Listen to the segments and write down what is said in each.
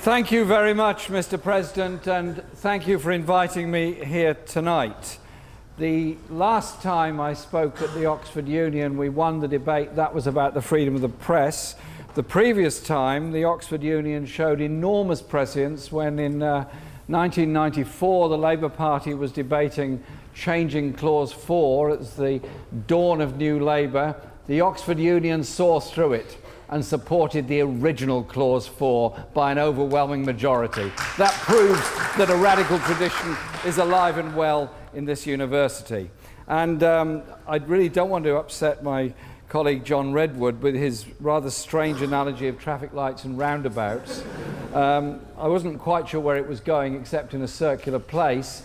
Thank you very much, Mr. President, and thank you for inviting me here tonight. The last time I spoke at the Oxford Union, we won the debate. That was about the freedom of the press. The previous time, the Oxford Union showed enormous prescience when in 1994 the Labour Party was debating changing Clause 4 as the dawn of New Labour. The Oxford Union saw through it and supported the original Clause 4 by an overwhelming majority. That proves that a radical tradition is alive and well in this university. And I really don't want to upset my colleague John Redwood with his rather strange analogy of traffic lights and roundabouts. I wasn't quite sure where it was going except in a circular place.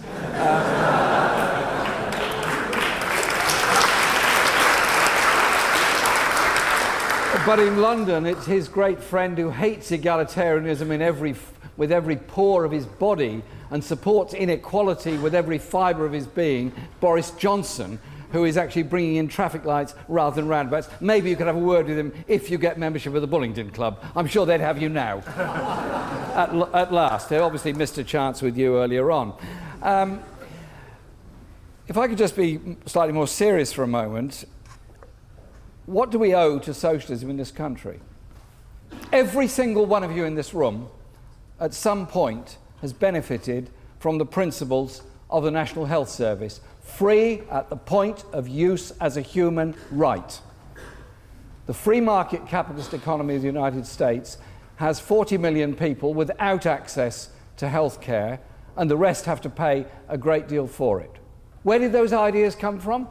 But in London, it's his great friend who hates egalitarianism with every pore of his body and supports inequality with every fibre of his being, Boris Johnson, who is actually bringing in traffic lights rather than roundabouts. Maybe you could have a word with him if you get membership of the Bullingdon Club. I'm sure they'd have you now. At last. They obviously missed a chance with you earlier on. If I could just be slightly more serious for a moment, what do we owe to socialism in this country? Every single one of you in this room, at some point, has benefited from the principles of the National Health Service. Free at the point of use as a human right. The free market capitalist economy of the United States has 40 million people without access to health care, and the rest have to pay a great deal for it. Where did those ideas come from?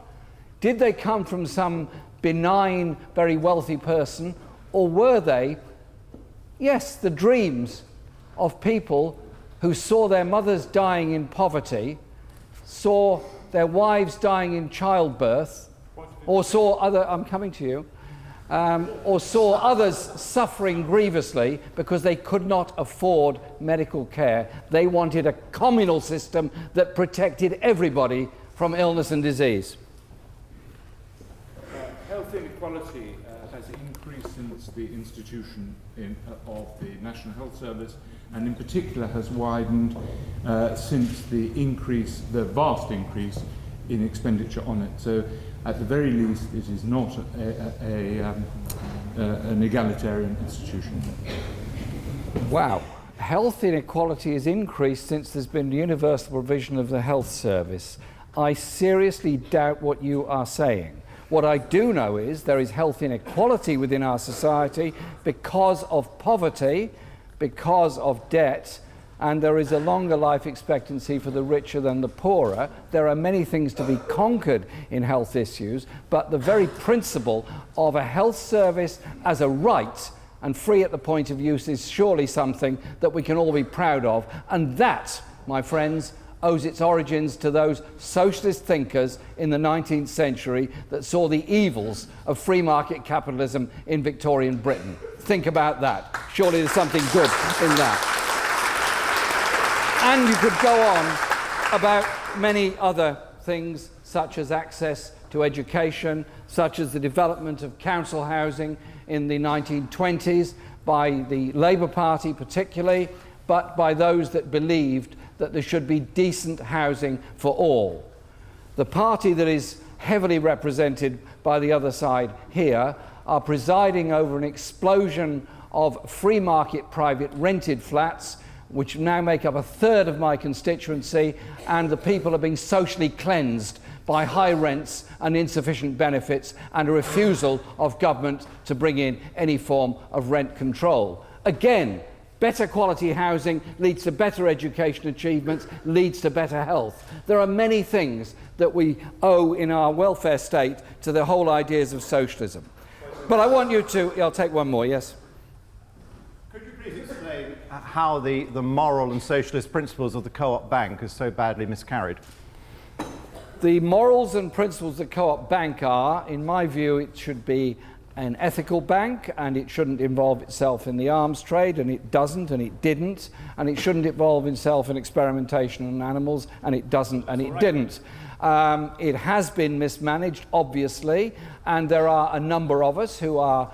Did they come from some benign, very wealthy person, or were they, yes, the dreams of people who saw their mothers dying in poverty, saw their wives dying in childbirth, or saw or saw others suffering grievously because they could not afford medical care. They wanted a communal system that protected everybody from illness and disease. Health inequality has increased since the institution of the National Health Service, and in particular has widened since the vast increase in expenditure on it. So at the very least it is not an egalitarian institution. Wow. Health inequality has increased since there's been universal provision of the health service. I seriously doubt what you are saying. What I do know is there is health inequality within our society because of poverty, because of debt, and there is a longer life expectancy for the richer than the poorer. There are many things to be conquered in health issues, but the very principle of a health service as a right and free at the point of use is surely something that we can all be proud of, and that, my friends, owes its origins to those socialist thinkers in the 19th century that saw the evils of free market capitalism in Victorian Britain. Think about that. Surely there's something good in that. And you could go on about many other things, such as access to education, such as the development of council housing in the 1920s by the Labour Party particularly, but by those that believed that there should be decent housing for all. The party that is heavily represented by the other side here are presiding over an explosion of free market private rented flats, which now make up a third of my constituency, and the people are being socially cleansed by high rents and insufficient benefits and a refusal of government to bring in any form of rent control. Again, better quality housing leads to better education achievements, leads to better health. There are many things that we owe in our welfare state to the whole ideas of socialism. But I want you to, I'll take one more, yes. Could you please explain how the moral and socialist principles of the Co-op Bank is so badly miscarried? The morals and principles of the Co-op Bank are, in my view, it should be an ethical bank, and it shouldn't involve itself in the arms trade, and it doesn't, and it didn't, and it shouldn't involve itself in experimentation on animals, and it doesn't, and it didn't. It has been mismanaged, obviously, and there are a number of us who are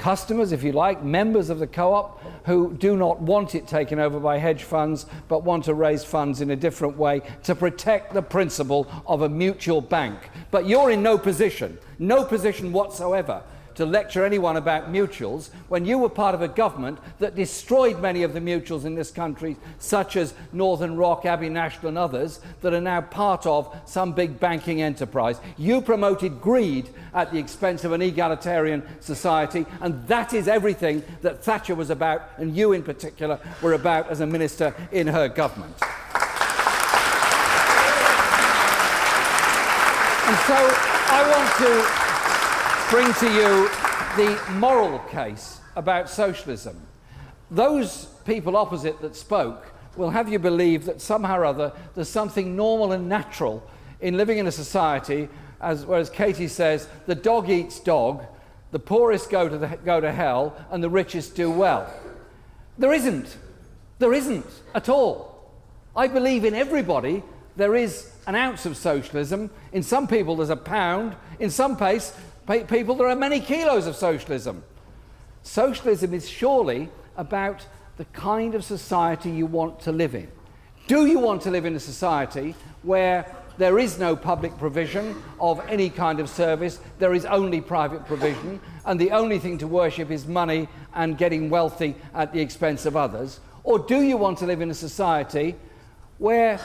customers, if you like, members of the co-op who do not want it taken over by hedge funds but want to raise funds in a different way to protect the principle of a mutual bank. But you're in no position whatsoever to lecture anyone about mutuals when you were part of a government that destroyed many of the mutuals in this country, such as Northern Rock, Abbey National and others, that are now part of some big banking enterprise. You promoted greed at the expense of an egalitarian society, and that is everything that Thatcher was about, and you in particular were about as a minister in her government. And so I want to bring to you the moral case about socialism. Those people opposite that spoke will have you believe that somehow or other there's something normal and natural in living in a society, whereas Katie says, the dog eats dog, the poorest go to hell, and the richest do well. There isn't. There isn't at all. I believe in everybody there is an ounce of socialism. In some people there's a pound. In some people there are many kilos of socialism. Socialism is surely about the kind of society you want to live in. Do you want to live in a society where there is no public provision of any kind of service, there is only private provision, and the only thing to worship is money and getting wealthy at the expense of others? Or do you want to live in a society where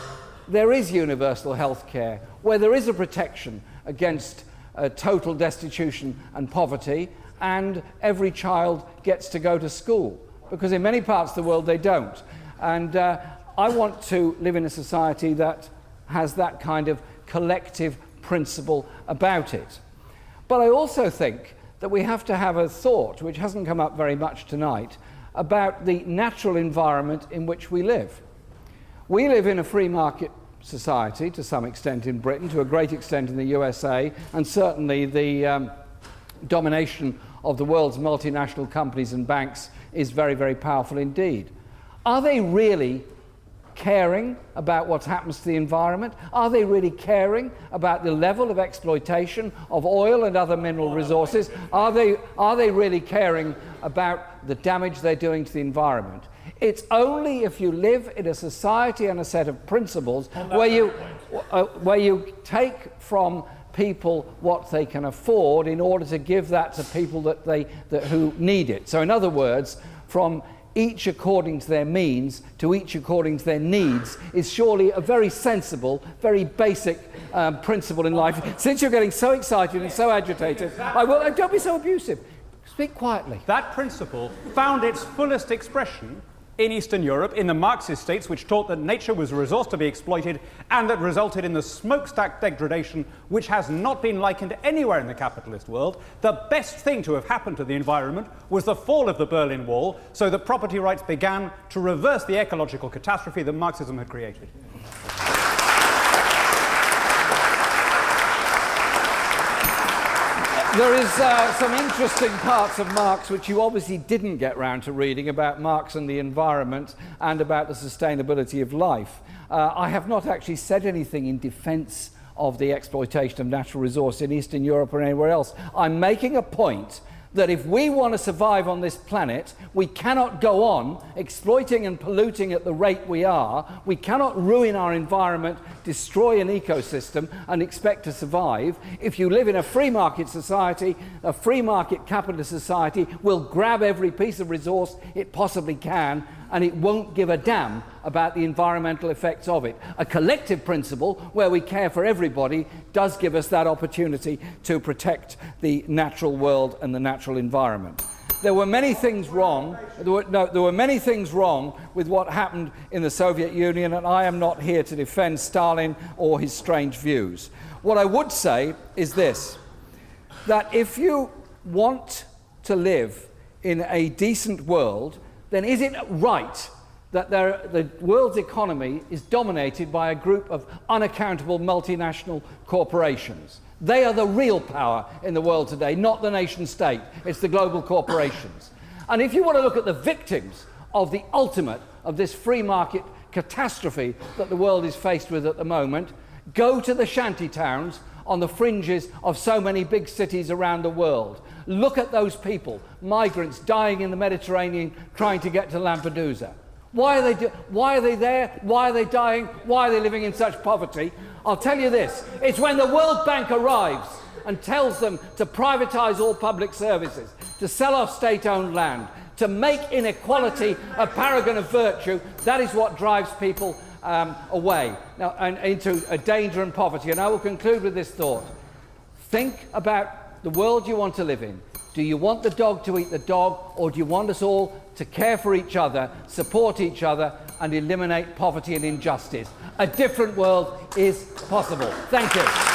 there is universal health care, where there is a protection against total destitution and poverty, and every child gets to go to school? Because in many parts of the world they don't. And I want to live in a society that has that kind of collective principle about it. But I also think that we have to have a thought, which hasn't come up very much tonight, about the natural environment in which we live. We live in a free market society to some extent in Britain, to a great extent in the USA, and certainly the domination of the world's multinational companies and banks is very, very powerful indeed. Are they really caring about what happens to the environment? Are they really caring about the level of exploitation of oil and other mineral resources? Are they really caring about the damage they're doing to the environment? It's only if you live in a society and a set of principles where you take from people what they can afford in order to give that to people who need it. So in other words, from each according to their means to each according to their needs is surely a very sensible, very basic principle in life. Since you're getting so excited and so agitated, don't be so abusive. Speak quietly. That principle found its fullest expression in Eastern Europe, in the Marxist states, which taught that nature was a resource to be exploited and that resulted in the smokestack degradation which has not been likened anywhere in the capitalist world. The best thing to have happened to the environment was the fall of the Berlin Wall, so that property rights began to reverse the ecological catastrophe that Marxism had created. There is some interesting parts of Marx which you obviously didn't get round to reading about Marx and the environment and about the sustainability of life. I have not actually said anything in defence of the exploitation of natural resources in Eastern Europe or anywhere else. I'm making a point that if we want to survive on this planet, we cannot go on exploiting and polluting at the rate we are. We cannot ruin our environment, destroy an ecosystem, and expect to survive. If you live in a free market society, a free market capitalist society will grab every piece of resource it possibly can, and it won't give a damn about the environmental effects of it. A collective principle where we care for everybody does give us that opportunity to protect the natural world and the natural environment. There were many things wrong. There were many things wrong with what happened in the Soviet Union, and I am not here to defend Stalin or his strange views. What I would say is this, that if you want to live in a decent world, then is it right that the world's economy is dominated by a group of unaccountable multinational corporations? They are the real power in the world today, not the nation state. It's the global corporations. And if you want to look at the victims of the ultimate of this free market catastrophe that the world is faced with at the moment, go to the shanty towns on the fringes of so many big cities around the world. Look at those people, migrants dying in the Mediterranean trying to get to Lampedusa. Why are they there? Why are they dying? Why are they living in such poverty? I'll tell you this, it's when the World Bank arrives and tells them to privatise all public services, to sell off state-owned land, to make inequality a paragon of virtue, that is what drives people away now, and into a danger and poverty. And I will conclude with this thought. Think about the world you want to live in. Do you want the dog to eat the dog, or do you want us all to care for each other, support each other, and eliminate poverty and injustice? A different world is possible. Thank you.